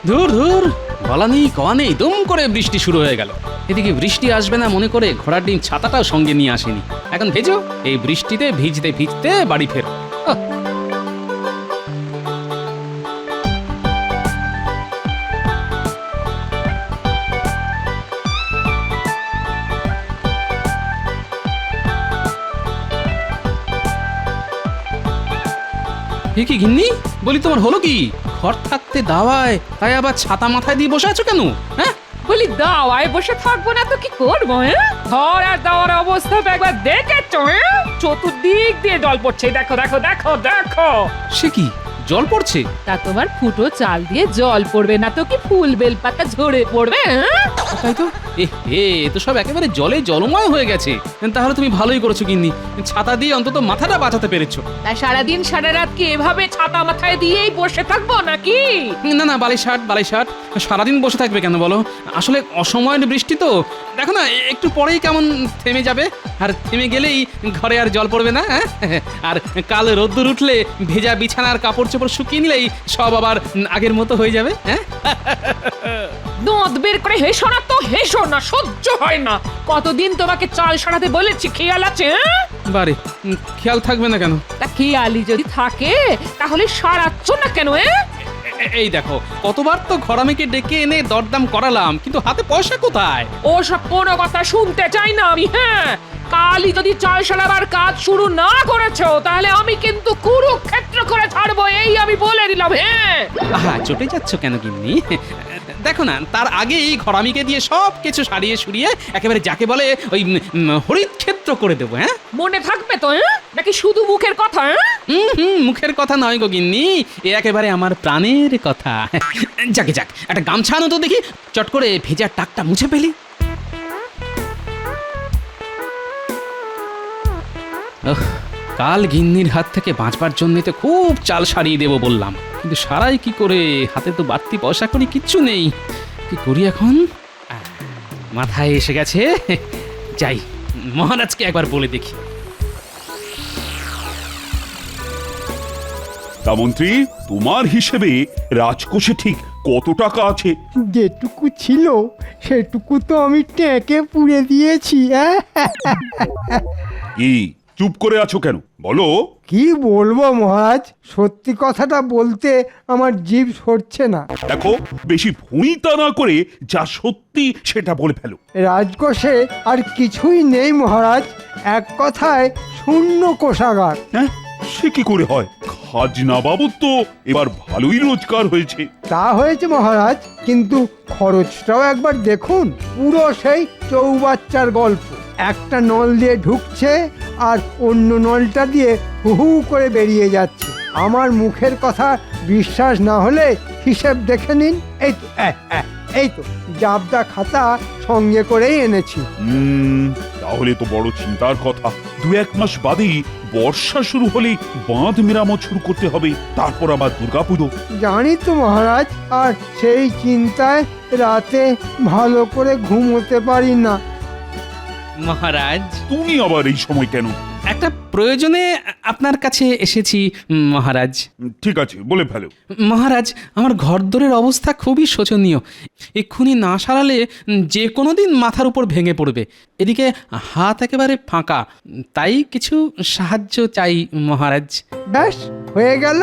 ধুর ধুর, বলা নেই কওয়া নেই, দুম করে বৃষ্টি শুরু হয়ে গেল। এদিকে বৃষ্টি আসবে না মনে করে ঘোড়ার ডিম ছাতাটাও সঙ্গে নিয়ে আসেনি। এখন ভেজো, এই বৃষ্টিতে ভিজতে ভিজতে বাড়ি ফের। এ কি গিন্নি, বলি তোমার হলো কি? ঘর থাকতে দাওয়ায়, তাই আবার ছাতা মাথায় দিয়ে বসে আছো কেন? হ্যাঁ, বলি দাওয়ায় বসে থাকবো না তো কি করবো? ঘর আর দাওয়ার অবস্থা তো একবার দেখেছো? চতুর্দিক দিয়ে জল পড়ছে, দেখো দেখো দেখো দেখো। সে কি, জল পড়ছে? তা তোমার ফুটো চাল দিয়ে জল পড়বে না তো কি ফুল বেলপাতা ঝরে পড়বে? তাই তো, এ তো সব একেবারে জলে জলময় হয়ে গেছে। তাহলে তুমি ভালোই করেছো গিন্নি, ছাতা দিয়ে অন্তত মাথাটা বাঁচাতে পেরেছো। তাই সারাদিন সারা রাত কি এভাবে ছাতা মাথায় দিয়েই বসে থাকবো নাকি? না না, বালিশাট সারাদিন বসে থাকবে কেন বলো? আসলে অসময়ের বৃষ্টি তো, দেখো না একটু পরেই কেমন থেমে যাবে, আর থেমে গেলেই ঘরে আর জল পড়বে না। আর কাল রোদ্দুর উঠলে ভেজা বিছানার কাপড় চোপড় শুকিয়ে নিলেই সব আবার আগের মতো হয়ে যাবে। হ্যাঁ, দাঁত বের করে হেসো না তো, হেসো না, সহ্য হয় না। কতদিন তোমাকে চাল সারাতে বলেছি, খেয়াল আছে? বারে, খেয়াল থাকবে না কেন? তা খেয়ালি যদি থাকে তাহলে সারাচ্ছ না কেন? এই দেখো, কতবার তো ঘরামিকে ডেকে এনে দরদাম করালাম, কিন্তু হাতে পয়সা কোথায়? ও সব কোনো কথা শুনতে চাই না আমি। হ্যাঁ, কালই যদি চাল সারাবার কাজ শুরু না করেছো তাহলে আমি কিন্তু কুরুক্ষেত্র করে ছাড়বো, এই আমি বলে দিলাম। হ্যাঁ, আহা, চটে যাচ্ছ কেন গিন্নি? দেখো না, তার আগেই ঘরামিকে দিয়ে সব কিছু সারিয়ে সুরিয়ে একেবারে যাকে বলে ওই হরিত ক্ষেত্র করে দেবো। হ্যাঁ, মনে থাকবে তো? নাকি শুধু মুখের কথা? মুখের কথা নয় গো গিন্নি, এ একেবারে আমার প্রাণের কথা। যাকে যাক, একটা গামছা আনো তো দেখি, চট করে ভেজার টাকটা মুছে ফেলি। কাল গিন্নির হাত থেকে বাঁচবার জন্য তো খুব চাল সারিয়ে দেবো বললাম, কিন্তু সারাই কি করে? হাতে তো বাড়তি পয়সা করি কিচ্ছু নেই, কি করি এখন? মাথায় এসে গেছে, যাই মহারাজকে একবার বলে দেখি। তা মন্ত্রী, তোমার হিসেবে রাজকোষে ঠিক কত টাকা আছে? যেটুকু ছিল সেটুকু তো আমি ট্যাঁকে পুড়ে দিয়েছি। কি চুপ করে আছো কেন, বলো। কি বলবো মহারাজ, সত্যি কথাটা বলতে আমার জিভ সরছে না। দেখো, বেশি ভুঁইতা না করে যা সত্যি সেটা বলে ফেলো। রাজকোষে আর কিছুই নেই মহারাজ, এক কথায় শূন্য কোষাগার। হ্যাঁ, সে কি করে হয়? খাজনা বাবদ তো এবার ভালোই রোজগার হয়েছে। তা হয়েছে মহারাজ, কিন্তু খরচটাও একবার দেখুন, পুরো সেই চৌবাচ্চার গল্প। একটা নল দিয়ে ঢুকছে আর অন্য নলটা দিয়ে হু হু করে বেরিয়ে যাচ্ছে। আমার মুখের কথা বিশ্বাস না হলে হিসেব দেখে নিন। এই তো জাবদা খাতা সঙ্গে করেই এনেছি। তাহলে তো বড় চিন্তার কথা। 2-1 মাস বাদেই বর্ষা শুরু হলে বাঁধ মেরামত শুরু করতে হবে, তারপর আবার দুর্গাপুজো। জানি তো মহারাজ, আর সেই চিন্তায় রাতে ভালো করে ঘুমোতে পারি না। মহারাজ, তুমি আবার এই সময় কেন? একটা প্রয়োজনে আপনার কাছে এসেছি মহারাজ। ঠিক আছে, বলে ফেলো। মহারাজ, আমার ঘরদোরের অবস্থা খুবই শোচনীয়, এক্ষুনি না সারালে যে কোনো দিন মাথার উপর ভেঙে পড়বে। এদিকে হাত একেবারে ফাঁকা, তাই কিছু সাহায্য চাই মহারাজ। ব্যাস হয়ে গেল,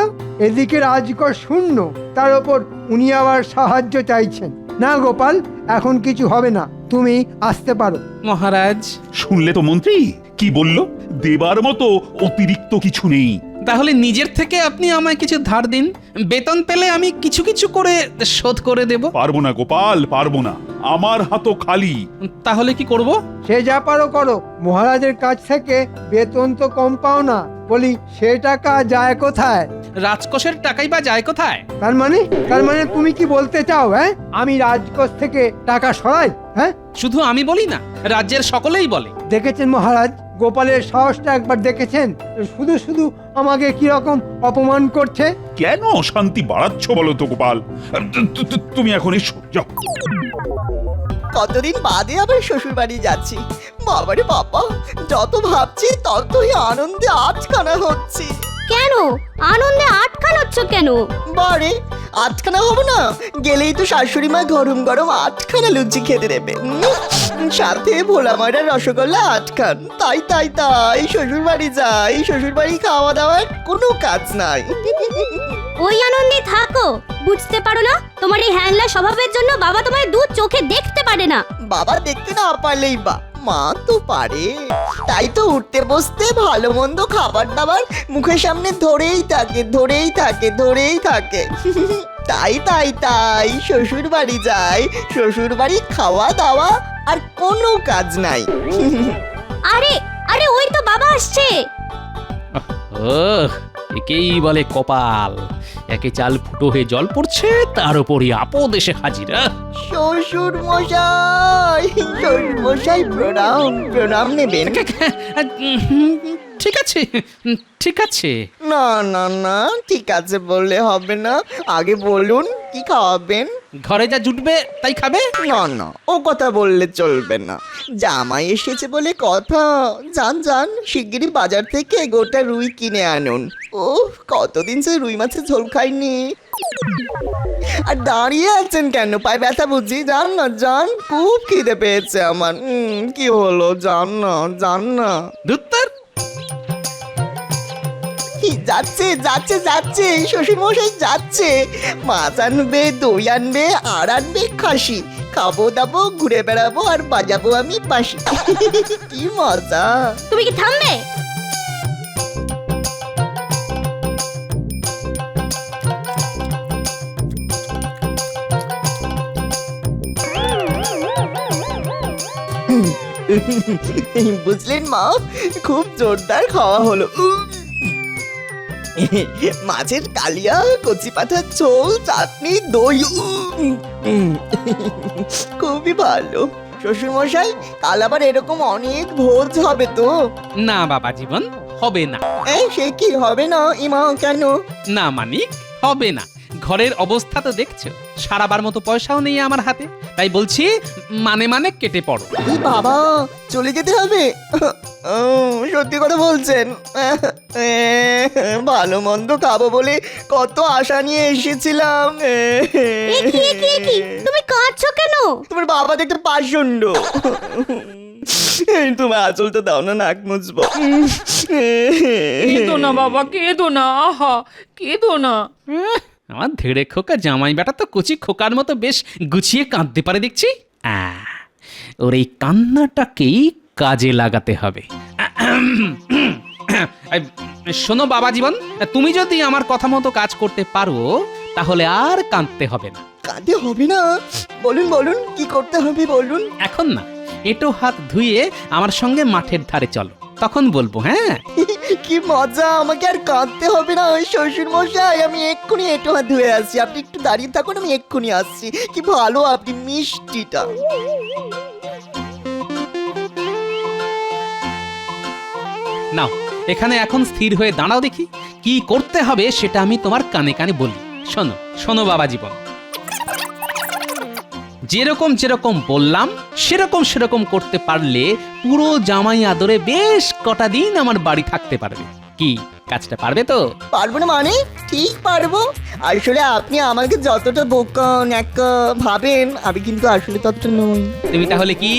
এদিকে রাজকোষ শূন্য, তার ওপর উনি আবার সাহায্য চাইছেন। না গোপাল, এখন কিছু হবে না, তুমি আসতে পারো। মহারাজ, শুনলে তো মন্ত্রী কি বললো, দেবার মতো অতিরিক্ত কিছু নেই। তাহলে নিজের থেকে আপনি আমায় কিছু ধার দিন, বেতন পেলে আমি কিছু কিছু করে শোধ করে দেব। পারবো না গোপাল, পারবো না, আমার হাতও খালি। তাহলে কি করব? সে যা পারো করো, মহারাজের কাছ থেকে বেতন তো কম পাও না, বলি সে টাকা যায় কোথায়? রাজকোষের টাকাই বা যায় কোথায়? তার মানে তুমি কি বলতে চাও? আমি রাজকোষ থেকে টাকা সরাই? শুধু আমি বলি না, রাজ্যের সকলেই বলে। দেখেছেন মহারাজ, গোপালের সাহসটা একবার দেখেছেন? শুধু শুধু আমাকে কিরকম অপমান করছে। কেন অশান্তি বাড়াচ্ছ বলো তো গোপাল? তুমি এখন এসো, যাও। কতদিন বাদে আবার শ্বশুর বাড়ি যাচ্ছি। বাবারে বাবা, যত ভাবছি ততই আনন্দে আটখানা হচ্ছি। কেন আনন্দে আটকানো করছো কেন? বারে আটখানা হবো না, গেলেই তো শাশুড়ি মা গরম গরম আটখানা লুচি খেতে দেবে, সাথে ভোলা ময়দার রসগোল্লা আটখান। তাই তাই তাই শ্বশুর বাড়ি যাই, শ্বশুর বাড়ি খাওয়া দাওয়ার কোনো কাজ নাই। ওই আনন্দে থাকো, বুঝতে পারো না তোমার এই হ্যাংলা স্বভাবের জন্য বাবা তোমার দু চোখে দেখতে পারে না। বাবা দেখতে না পারলেই বা মা তো পারে, তাই তো উঠতে বসতে ভালো মন্দ খাবার দাবার মুখের সামনে ধরেই থাকে ধরেই থাকে ধরেই থাকে। তাই তাই তাই শ্বশুর বাড়ি যাই, শ্বশুর বাড়ি খাওয়া দাওয়া আর কোনো কাজ নাই। আরে আরে ওই তো বাবা আসছে। ও একেই বলে কপাল, একে চাল ফুটো হয়ে জল পড়ছে, তার উপরই আপদ এসে হাজির। শ্বশুর মশাই, শ্বশুর মশাই প্রণাম প্রণাম নেবেন। ঠিক আছে ঠিক আছে। না না না ঠিক আছে বললে হবে না, আগে বলুন কি খাওয়াবেন। ঘরে যা জুটবে তাই খাবে। না না ও কথা বললে চলবে না, জামাই এসেছে বলে কথা। যান যান শিগগিরই বাজার থেকে গোটা রুই কিনে আনুন। ও কতদিন সে রুই মাছের ঝোল খাইনি। আর দাঁড়িয়ে আছেন কেন, পায়ে ব্যথা বুঝি? যান না যান, খুব খিদে পেয়েছে আমার। কি হলো, যান না যান না। দুত্তর যাচ্ছে যাচ্ছে যাচ্ছে শ্বশুর মশাই যাচ্ছে, মাছ আনবে দই আনবে আর আনবে খাসি। খাবো দাবো ঘুরে বেড়াবো আর বাজাবো আমি বাঁশি। কি মজা। তুমি কি থামবে? বুঝলেন মা, খুব জোরদার খাওয়া হলো। মাছের কালিয়া, কচি পাঠার ঝোল, চাটনি, দই, খুবই ভালো। শ্বশুর মশাই কাল আবার এরকম অনেক ভোজ হবে তো? না বাবা জীবন, হবে না। সে কি হবে না ইমা, কেন? না মানিক, হবে না। ঘরের অবস্থা তো দেখছো, সারাবার মতো পয়সাও নেই আমার হাতে, তাই বলছি মানে মানে কেটে পড়ো। এই বাবা চলে যেতে হবে? সত্যি কথা বলছেন? ভালো মন্দ খাবো বলে কত আশা নিয়ে এসেছিলাম। তুমি কাঁদছো কেন? তোমার বাবা দেখতে পাষণ্ড। তোমার আঁচলটা দাও না, নাক মুছবো। কেঁদো না বাবা, কেঁদো না, আহা কেঁদো না। আমার ধেড়ে খোকা জামাই বেটা তো কচি খোকার মতো বেশ গুছিয়ে কাঁদতে পারে দেখছি। ওর এই কান্নাটাকেই কাজে লাগাতে হবে। শোনো বাবা জীবন, তুমি যদি আমার কথা মতো কাজ করতে পারো তাহলে আর কাঁদতে হবে না। কাঁদতে হবে না? বলুন বলুন কি করতে হবে বলুন। এখন না, এঁটো হাত ধুয়ে আমার সঙ্গে মাঠের ধারে চলো, তখন বলবো। হ্যাঁ কি মজা, আমাকে আর কাঁদতে হবে না। ওই শ্বশুর মশাই আমি এক্ষুনি একটু হাত ধুয়ে আসছি, আপনি একটু দাঁড়িয়ে থাকুন, আমি এক্ষুনি আসছি। কি ভালো আপনি, মিষ্টিটা। নাও এখানে এখন স্থির হয়ে দাঁড়াও, দেখি কি করতে হবে সেটা আমি তোমার কানে কানে বলি। শোনো শোনো বাবা জীবন, যেরকম যেরকম বললাম সেরকম সেরকম করতে পারলে পুরো জামাই আদরে বেশ কটা দিন আমার বাড়ি থাকতে পারবে। কি কাজটা পারবে তো? পারবো না মানে? ঠিক পারবো। আসলে আপনি আমাকে যতটা বোকা ন্যাকা ভাবেন, আমি কিন্তু আসলে ততটা নই। তুমি তাহলে কি?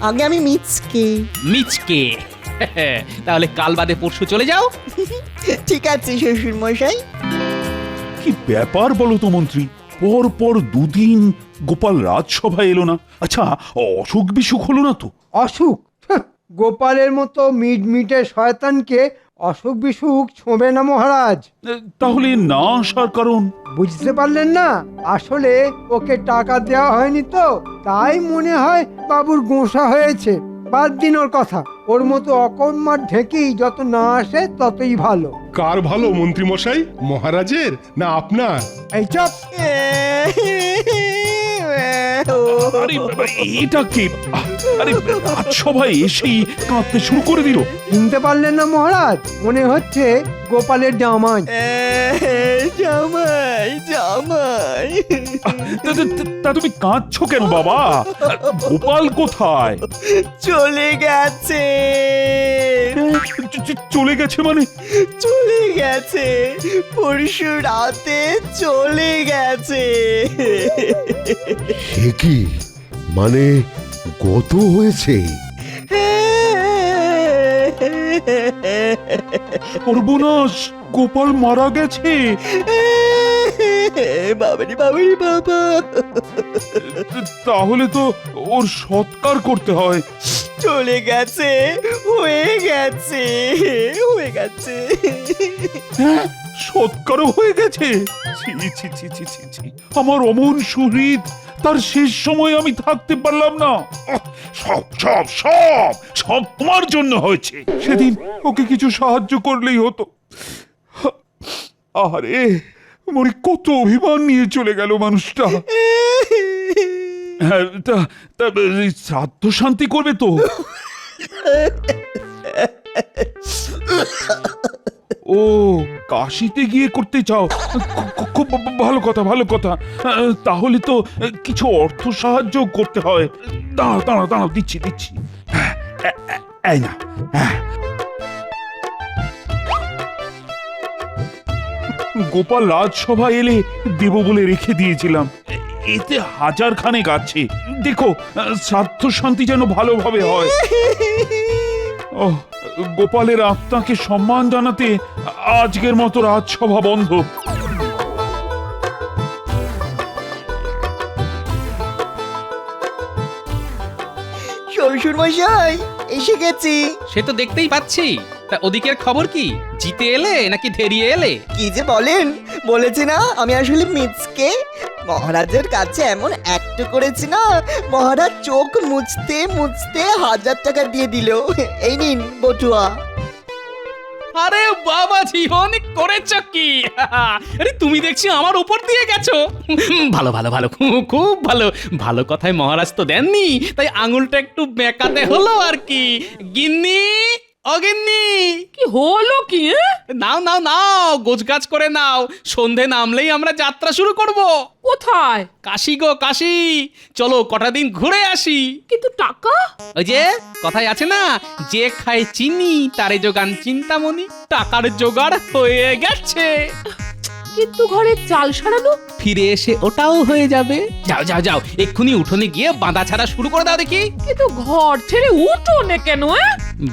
আগে আমি মিচকে। মিচকে? তাহলে কাল বাদে পরশু চলে যাও। ঠিক আছে শ্বশুর মশাই। কি ব্যাপার বলো তো মন্ত্রী, পর পর দুদিন গোপাল রাজসভায় এলো না। আচ্ছা অসুখ বিসুখ হলো না তো? অসুখ? গোপালের মতো মিটমিটে শয়তানকে অসুখ বিসুখ ছোঁবে না মহারাজ। তাহলে না আসার কারণ? বুঝতে পারলেন না? আসলে ওকে টাকা দেওয়া হয়নি তো, তাই মনে হয় বাবুর গোঁসা হয়েছে। বাদ দিন ওর কথা, ওর মতো অকর্মার ঢেকি যত না আসে ততই ভালো। কার ভালো মন্ত্রী মশাই, মহারাজের না আপনার? এই চপ। আরে বাবা, এটা কি? আরে রাজসভায় এসেই কাঁদতে শুরু করে দিল। চিনতে পারলেন না মহারাজ? মনে হচ্ছে গোপালের জামাই। জামাই জামাই আমায়। তা তুমি কাঁদছো কেন বাবা? গোপাল কোথায়? চলে গেছে, চলে গেছে মানে? চলে গেছে, পরশু রাতে চলে গেছে। সে কি, মানে গত হয়েছে? সর্বনাশ, গোপাল মারা গেছে। বাবারি বাবারি বাবা, তাহলে তো ওর সৎকার করতে হয়। চলে গেছে, হয়ে গেছে, হয়ে গেছে। হ্যাঁ, সৎকারও হয়ে গেছে। ছি ছি ছি ছি ছি ছি, আমার অমন সুহৃদ, তার শেষ সময় আমি থাকতে পারলাম না। সব সব সব সব তোমার জন্য হয়েছে। সেদিন ওকে কিছু সাহায্য করলেই হতো। আরে মনে কত অভিমান নিয়ে চলে গেল মানুষটা। হ্যাঁ, তা তা শ্রাদ্ধ শান্তি করবে তো? ও, কাশিতে গিয়ে করতে চাও? খুব ভালো কথা, ভালো কথা। তাহলে তো কিছু অর্থ সাহায্য করতে হয়। দাঁড়াও দাঁড়াও দাঁড়াও, দিচ্ছি দিচ্ছি। এই না, গোপাল রাজসভা এলে দেব বলে রেখে দিয়েছিলাম। এতে 1000 খানেক আছে। দেখো, শ্রাদ্ধ শান্তি যেন ভালোভাবে হয়। ও, গোপালের আত্মাকে সম্মান জানাতে আজকের মতো রাজসভা বন্ধ। শ্বশুর মশাই, এসে গেছি। সে তো দেখতেই পাচ্ছি। তা ওদিকের খবর কি? জিতে এলে নাকি ধেরিয়ে এলে? কি যে বলেন, বলেছি না আমি আসলে মিচকে। মহারাজের কাছে এমন অ্যাক্ট করেছি না, মহারাজ চোখ মুছতে মুছতে 1000 টাকা দিয়ে দিল। এই নিন বটুয়া। আরে বাবাজি, অনেক করেছ কি! আরে তুমি দেখছি আমার উপর দিয়ে গেছো। ভালো ভালো ভালো, খুব ভালো। ভালো কথায় মহারাজ তো দেননি, তাই আঙুলটা একটু বেঁকাতে হলো আর কি। গিন্নি, অগিন্নি, কি হলো কি? নাও নাও নাও, গোছগাছ করে নাও। সন্ধে নামলেই আমরা যাত্রা শুরু করব। কোথায়? কাশি গো কাশি, চলো কটা দিন ঘুরে আসি। কিন্তু টাকা? ওই যে কথায় আছে না, যে খায় চিনি তারে যোগান চিন্তামণি। টাকার জোগাড় হয়ে গেছে, কিন্তু ঘরে চাল সারানো? ফিরে এসে ওটাও হয়ে যাবে। যাও যাও যাও, এক্ষুনি উঠোনে গিয়ে বাঁধা ছাড়া শুরু করে দাও দেখি। কিন্তু ঘর ছেড়ে উঠোনে কেন?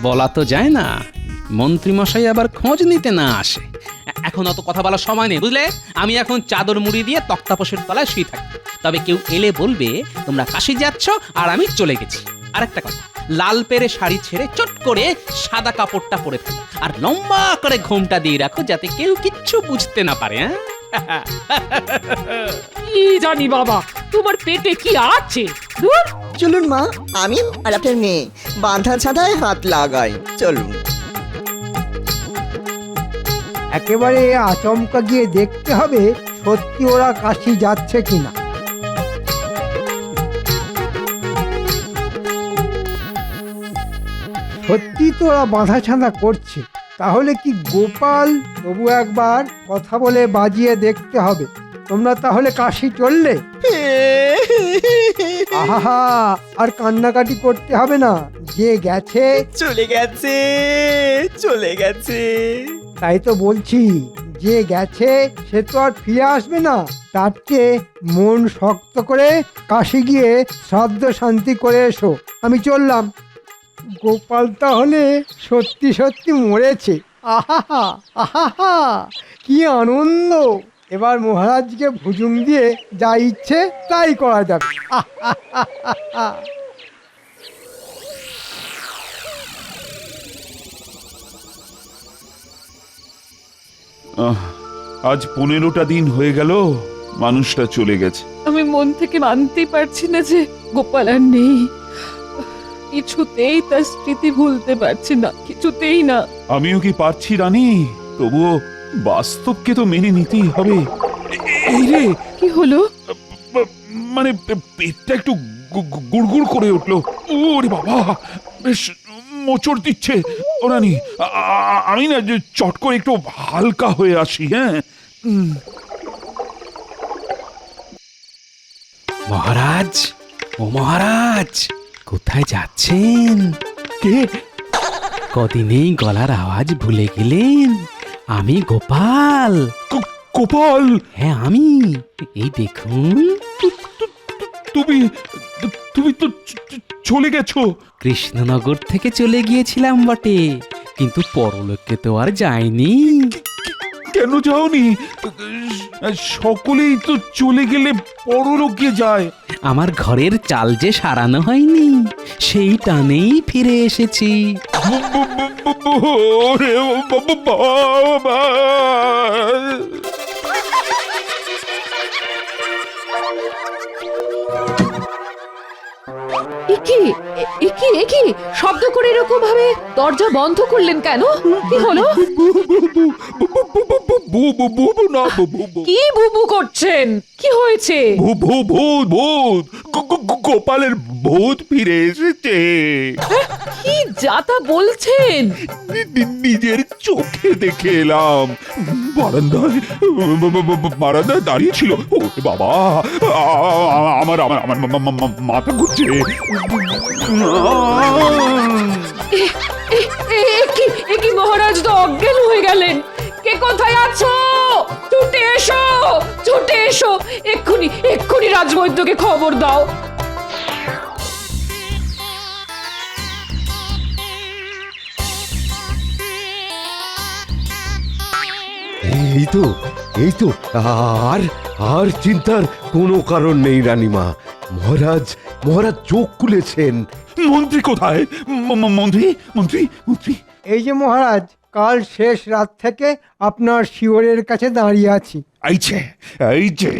বলা তো যায় না, মন্ত্রীমশাই আবার খোঁজ নিতে না আসে। এখন অত কথা বলার সময় নেই, বুঝলে? আমি এখন চাদর মুড়ি দিয়ে তক্তাপোষের তলায় শুয়ে থাকি। তবে কেউ এলে বলবে তোমরা কাশি যাচ্ছ আর আমি চলে গেছি। আরেকটা কথা, লাল পেরে শাড়ি ছেড়ে চট করে সাদা কাপড়টা পরে ফেলো, আর লম্বা করে ঘোমটা দিয়ে রাখো, যাতে কেউ কিচ্ছু বুঝতে না পারে। হ্যাঁ, কি জানি বাবা, তোমার পেটে কি আছে? দূর। চলুন মা, আমি আর আপনার মেয়ে বাঁধা ছাদায় হাত লাগাই। চলুন। একেবারে আচমকা গিয়ে দেখতে হবে সত্যি ওরা কাশি যাচ্ছে কিনা। সত্যি তো ওরা বাঁধা ছাঁধা করছে, তাহলে কি গোপাল? তবু একবার কথা বলে বাজিয়ে দেখতে হবে। তোমরা তাহলে কাশি চললে? আহা, আর কান্নাকাটি করতে হবে না, যে গেছে চলে গেছে, চলে গেছে। তাই তো বলছি, যে গেছে সে তো আর ফিরে আসবে না। তার চেয়ে মন শক্ত করে কাশি গিয়ে শ্রাদ্ধ শান্তি করে এসো। আমি চললাম। গোপাল তাহলে সত্যি সত্যি মরেছে। আহা আহা, কি আনন্দ! এবার মহারাজকে ভুজুং দিয়ে যা ইচ্ছে তাই করা যাবে। আজ 15টা দিন হয়ে গেল মানুষটা চলে গেছে। আমি মন থেকে মানতেই পারছি না যে গোপাল আর নেই। কিছুতেই তার স্মৃতি ভুলতে পারছি না, কিছুতেই না। আমিও কি পারছি রানী, তবুও বাস্তবকে তো মেনে নিতেই হবে। এই রে, কি হলো? মানে পেটটা একটু গুড়গুড় করে উঠলো। ওরে বাবা, বেশ মোচড় দিচ্ছে। ও রানী, আমি না যে চট করে একটু হালকা হয়ে আসি। হ্যাঁ, মহারাজ, ও মহারাজ, কোথায় যাচ্ছেন? কে? কদিনেই গলার আওয়াজ ভুলে গেলেন? আমি গোপাল। গোপাল, হ্যাঁ আমি। এই দেখুন, তুমি তুমি তো চলে গেছো। কৃষ্ণনগর থেকে চলে গিয়েছিলাম বটে, কিন্তু পরলোকে তো আর যায়নি। কেন যাওনি? সকলেই তো চলে গেলে পরলোকে যায়। আমার ঘরের চাল যে সারানো হয়নি, সেই টানেই ফিরে এসেছি। ওরে বাবা! একি শব্দ করে এরকম ভাবে দরজা বন্ধ করলেন কেন? কি হলো? কি বুবু করছেন? কি হয়েছে? গোপালের ভূত ফিরে এসেছে। কি যাতা বলছেন? নিজের চোখে দেখে এলাম। বারান্দায় দাঁড়িয়ে ছিল। ও বাবা, আমার আমার আমার মাথা ঘুরছে। একি মহারাজ তো অজ্ঞান হয়ে গেলেন। কে কোথায় আছো? ছুটে এসো, ছুটে এসো, এক্ষুনি রাজবৈদ্যকে খবর দাও। এই তো আর আর চিন্তার কোনো কারণ নেই রানীমা। মহারাজ মহারাজ চোখ খুলেছেন। মন্ত্রী কোথায়? মন্ত্রী মন্ত্রী মন্ত্রী এই যে মহারাজ, কাল শেষ রাত থেকে আপনার শিওরের কাছে দাঁড়িয়ে আছি। এই যে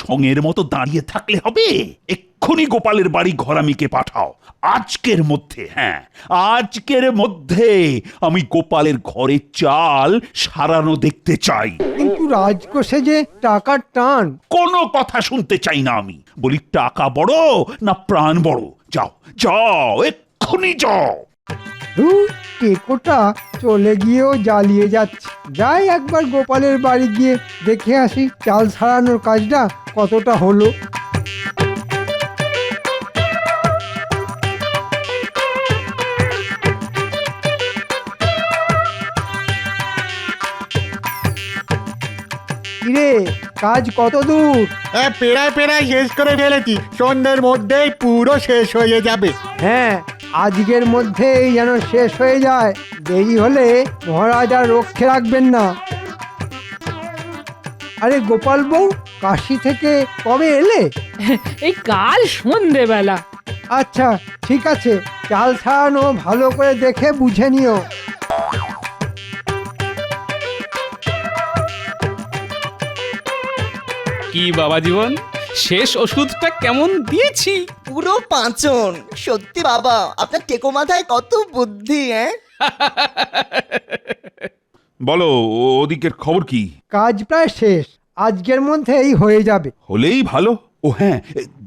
সঙ্গের মতো দাঁড়িয়ে থাকলে হবে। এক্ষুনি গোপালের বাড়ি ঘরামিকে পাঠাও। আজকের মধ্যে, হ্যাঁ আজকের মধ্যে আমি গোপালের ঘরে চাল সারানো দেখতে চাই। কিন্তু রাজকোষে যে টাকার টান। কোনো কথা শুনতে চাই না আমি। বলি টাকা বড় না প্রাণ বড়? যাও যাও, এক্ষুনি যাও। টেকোটা চলে গিয়েও জ্বালিয়ে যাচ্ছে। যাই একবার গোপালের বাড়ি গিয়ে দেখে আসি চাল ছাড়ানোর কাজটা কতটা হলো। কিরে, কাজ কত দূর? পেড়ায় শেষ করে ফেলেছি। সন্ধ্যের মধ্যেই পুরো শেষ হয়ে যাবে। হ্যাঁ, আজকের মধ্যেই যেন শেষ হয়ে যায়। দেরি হলে মহারাজ আর রক্ষে রাখবেন না। আরে গোপাল বউ, কাশি থেকে কবে এলে? এই কাল সন্ধেবেলা। আচ্ছা ঠিক আছে, চাল ছাড়ানো ভালো করে দেখে বুঝে নিও। কি বাবা জীবন, শেষ ওষুধটা কেমন দিয়েছি? পুরো পাঁচন। সত্যি বাবা, আপনার টেকো মাথায় কত বুদ্ধি। বলো, ওদিকের খবর কি? কাজ প্রায় শেষ, আজকের মধ্যেই হয়ে যাবে। হলেই ভালো। ও হ্যাঁ,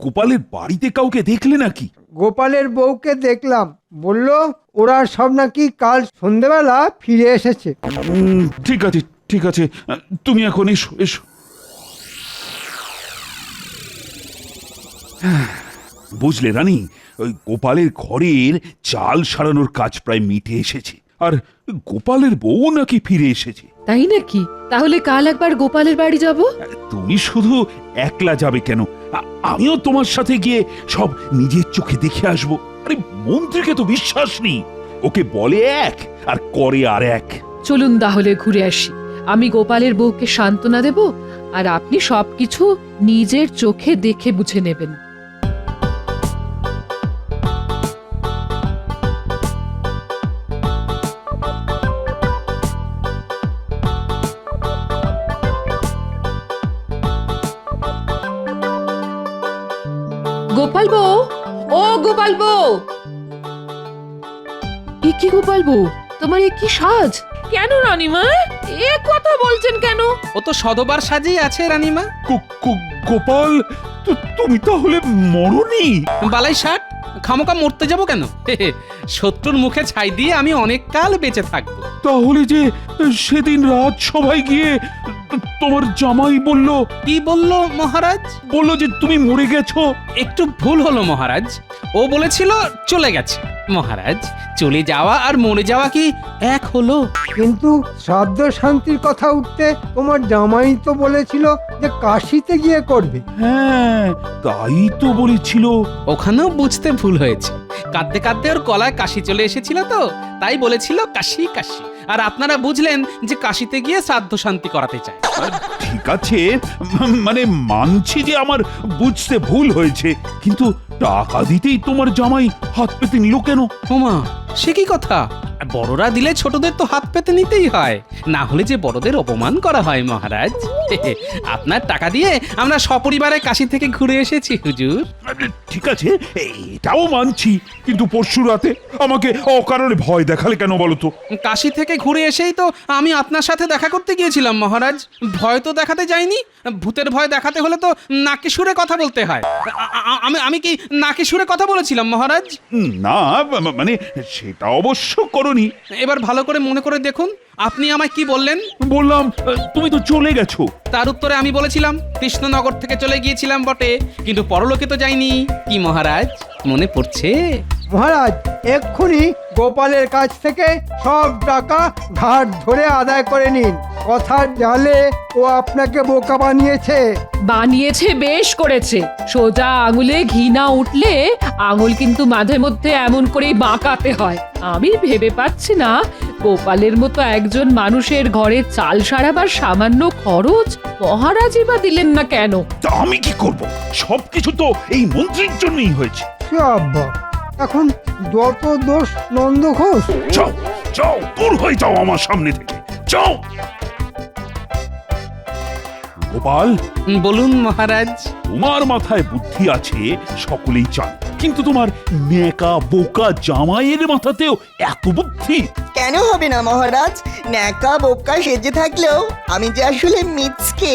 গোপালের বাড়িতে কাউকে দেখলে নাকি? গোপালের বউকে দেখলাম, বলল ওরা সব নাকি কাল সন্ধেবেলা ফিরে এসেছে। ঠিক আছে ঠিক আছে, তুমি এখন এসো এসো। বুঝলে রানী, ওই গোপালের ঘরের চাল সারানোর কাজ প্রায় মিটে এসেছে। আর গোপালের বউ নাকি ফিরে এসেছে। তাই নাকি? তাহলে কাল একবার গোপালের বাড়ি যাব। তুমি শুধু একলা যাবে কেন? আমিও তোমার সাথে গিয়ে সব নিজের চোখে দেখে আসবো। আরে মন্ত্রীকে তো বিশ্বাস নেই। ওকে বলে এক আর করে আর এক। চলুন তাহলে ঘুরে আসি। আমি গোপালের বউকে সান্ত্বনা দেব, আর আপনি সবকিছু নিজের চোখে দেখে বুঝে নেবেন। গোপাল বউ, ও গোপাল বউ। কি গোপাল বউ, তোমার এ কি সাজ? কেন রানীমা এ কথা বলছেন কেন? ও তো সদবার সাজেই আছে রানীমা। গোপাল, তুমি তাহলে মরনি? বালাই ষাট, খামোকা মরতে যাব কেন? শত্রুর মুখে ছাই দিয়ে আমি অনেক কাল বেঁচে থাকবো। তাহলে যে সেদিন রাত সবাই গিয়ে তোমার জামাই বলল কি বলল মহারাজ? বলল যে তুমি মরে গেছো। একটু ভুল হলো মহারাজ, ও বলেছিল চলে গেছে। মহারাজ, চলে যাওয়া আর মরে যাওয়া কি এক হলো? কিন্তু শ্রাদ্ধ শান্তির কথা উঠতে তোমার জামাই তো বলেছিল যে কাশিতে গিয়ে করবে। হ্যাঁ, তাই তো বলেছিল। ওখানেও বুঝতে ভুল হয়েছে। কাঁদতে কাঁদতে ওর গলায় কাশি চলে এসেছিল তো, তাই বলেছিল কাশি কাশি। আর আপনারা বুঝলেন যে কাশিতে গিয়ে শ্রাদ্ধ শান্তি করাতে চায়। ঠিক আছে, মানে মানছি যে আমার বুঝতে ভুল হয়েছে, কিন্তু টাকা দিতেই তোমার জামাই হাত পেতে নিল কেন? ওমা, সে কি কথা? বড়রা দিলে ছোটদের তো হাত পেতে নিতেই হয়, না হলে যে বড়দের অপমান করা হয় মহারাজ। আপনার টাকা দিয়ে আমরা সপরিবারে কাশি থেকে ঘুরে এসেছি হুজুর। ঠিক আছে, এটাও মানছি, কিন্তু পরশু রাতে আমাকে অকারণে ভয় দেখালে কেন বলো তো? কাশি থেকে ঘুরে এসেই তো আমি আপনার সাথে দেখা করতে গিয়েছিলাম মহারাজ। ভয় তো দেখাতে যাইনি। ভূতের ভয় দেখাতে হলে তো নাকি সুরে কথা বলতে হয়। আমি কি নাকি সুরে কথা বলেছিলাম মহারাজ? না, মানে সেটা অবশ্য করনি। এবার ভালো করে মনে করে দেখুন, আপনি আমায় কি বললেন? বললাম তুমি তো চলে গেছো। তার উত্তরে আমি বলেছিলাম কৃষ্ণনগর থেকে চলে গিয়েছিলাম বটে, কিন্তু পরলোকে তো যাইনি। কি মহারাজ, মনে পড়ছে? মহারাজ, এক্ষুনি গোপালের কাছ থেকে সব টাকা ঘাট ধরে আদায় করে নিন। কথার জালে ও আপনাকে বোকা বানিয়েছে। বানিয়েছে, বেশ করেছে। সোজা আঙুলে ঘি না উঠলে আঙুল কিন্তু মাঝে মধ্যে এমন করেই বাঁকাতে হয়। আমি ভেবে পাচ্ছি না গোপালের মতো একজন মানুষের ঘরে চাল সারাবার সামান্য খরচ মহারাজই বা দিলেন না কেন? তা আমি কি করব? সবকিছু তো এই মন্ত্রীর জন্যই হয়েছে। আব্বা, এখন যত দোষ নন্দ ঘোষ। যাও যাও, দূর হয়ে যাও আমার সামনে থেকে, যাও। গোপাল, বলুন মহারাজ। তোমার মাথায় বুদ্ধি আছে সকলেই জানে, কিন্তু তোমার নেকা বোকা জামাইয়ের মাথাতেও এত বুদ্ধি কেন হবে না মহারাজ? ন্যাকা বোকা সেজে থাকলেও আমি যে আসলে মিচকে।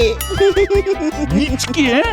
মিচকে, হ্যাঁ?